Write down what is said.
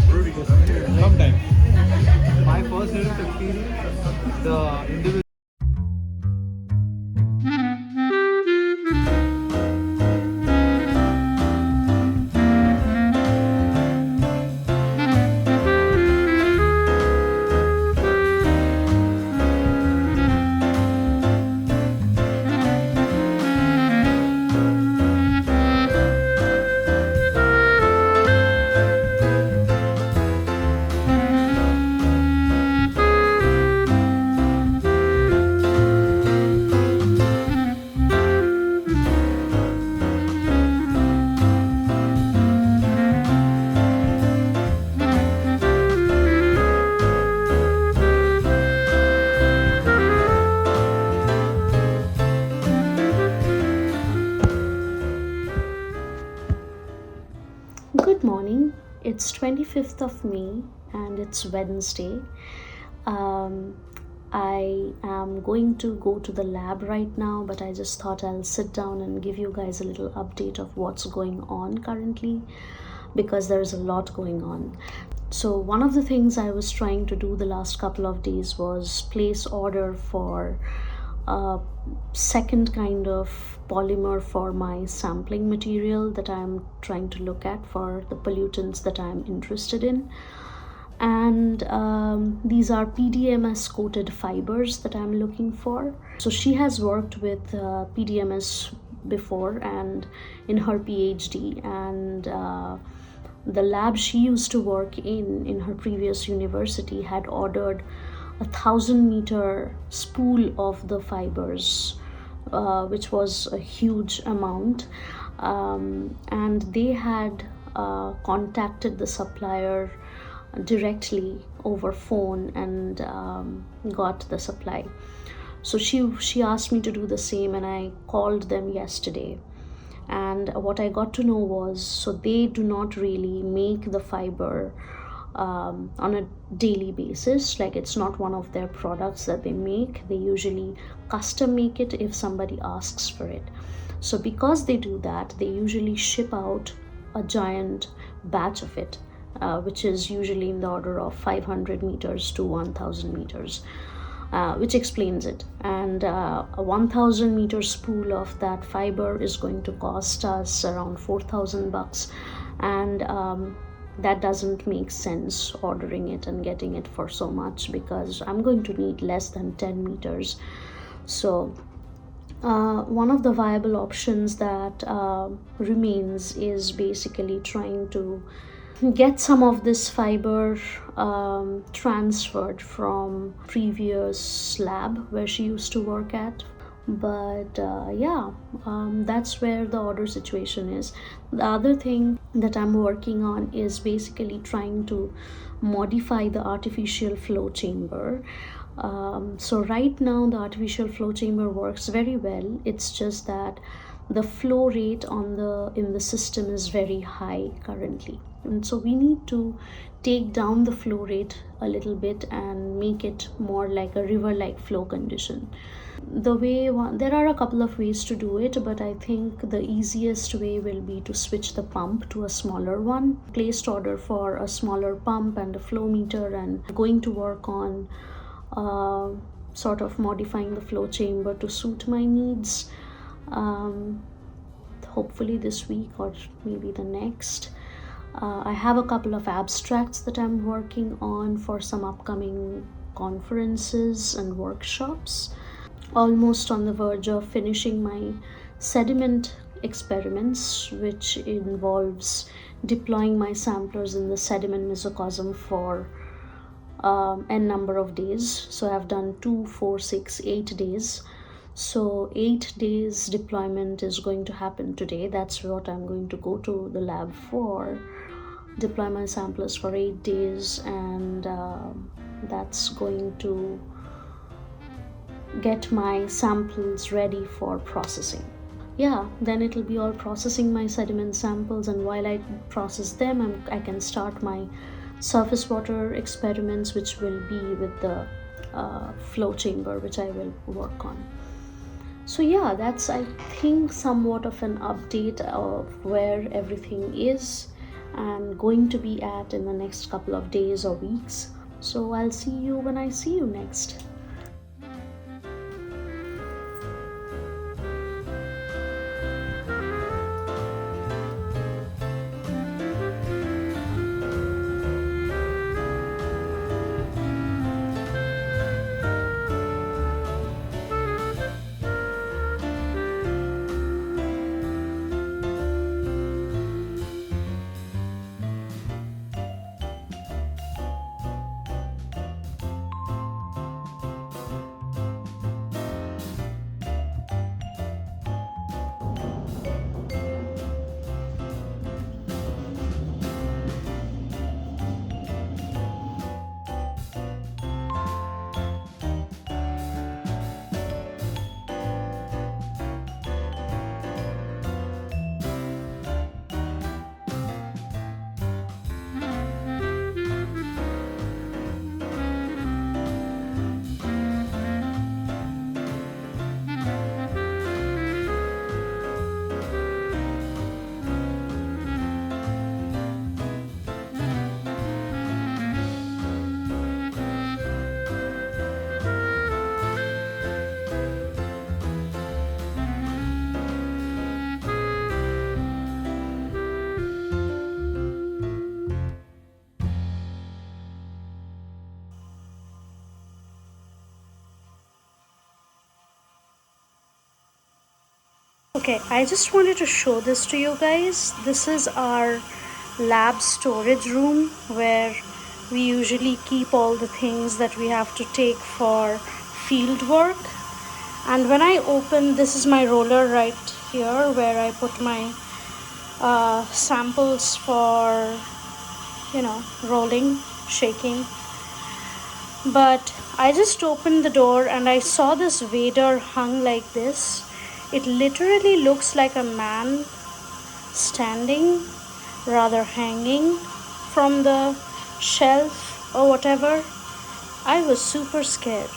Rudy, I'm here. Sometime. My first near-death experience, the individual. Good morning. It's 25th of May and it's Wednesday. Um, I am going to go to the lab right now, but I just thought I'll sit down and give you guys a little update of what's going on currently because there's a lot going on. So one of the things I was trying to do the last couple of days was place order for a second kind of polymer for my sampling material that I'm trying to look at for the pollutants that I'm interested in. And these are PDMS coated fibers that I'm looking for. So she has worked with PDMS before and in her PhD, and the lab she used to work in her previous university had ordered 1,000-meter spool of the fibers, which was a huge amount, and they had contacted the supplier directly over phone and got the supply. So she asked me to do the same, and I called them yesterday. And what I got to know was, so they do not really make the fiber on a daily basis. Like, it's not one of their products that they make. They usually custom make it if somebody asks for it. So because they do that, they usually ship out a giant batch of it, which is usually in the order of 500 meters to 1,000 meters. Which explains it. And a 1,000 meter spool of that fiber is going to cost us around $4,000, and that doesn't make sense ordering it and getting it for so much, because I'm going to need less than 10 meters. So one of the viable options that remains is basically trying to get some of this fiber transferred from previous lab where she used to work at. But that's where the order situation is. The other thing that I'm working on is basically trying to modify the artificial flow chamber. So right now the artificial flow chamber works very well. It's just that the flow rate in the system is very high currently, and so we need to take down the flow rate a little bit and make it more like a river-like flow condition. There are a couple of ways to do it, but I think the easiest way will be to switch the pump to a smaller one. Placed order for a smaller pump and a flow meter, and going to work on sort of modifying the flow chamber to suit my needs. Hopefully this week or maybe the next. I have a couple of abstracts that I'm working on for some upcoming conferences and workshops. Almost on the verge of finishing my sediment experiments, which involves deploying my samplers in the sediment mesocosm for n number of days. So I've done 2, 4, 6, 8 days. So 8 days deployment is going to happen today. That's what I'm going to go to the lab for. Deploy my samplers for 8 days, and that's going to get my samples ready for processing. Then it'll be all processing my sediment samples, and while I process them, I can start my surface water experiments, which will be with the flow chamber, which I will work on. So that's, I think, somewhat of an update of where everything is. and going to be at in the next couple of days or weeks. So I'll see you when I see you next. Okay, I just wanted to show this to you guys. This is our lab storage room where we usually keep all the things that we have to take for field work. And when I open, this is my roller right here where I put my samples for, rolling, shaking. But I just opened the door and I saw this Vader hung like this. It literally looks like a man standing, rather hanging from the shelf or whatever. I was super scared.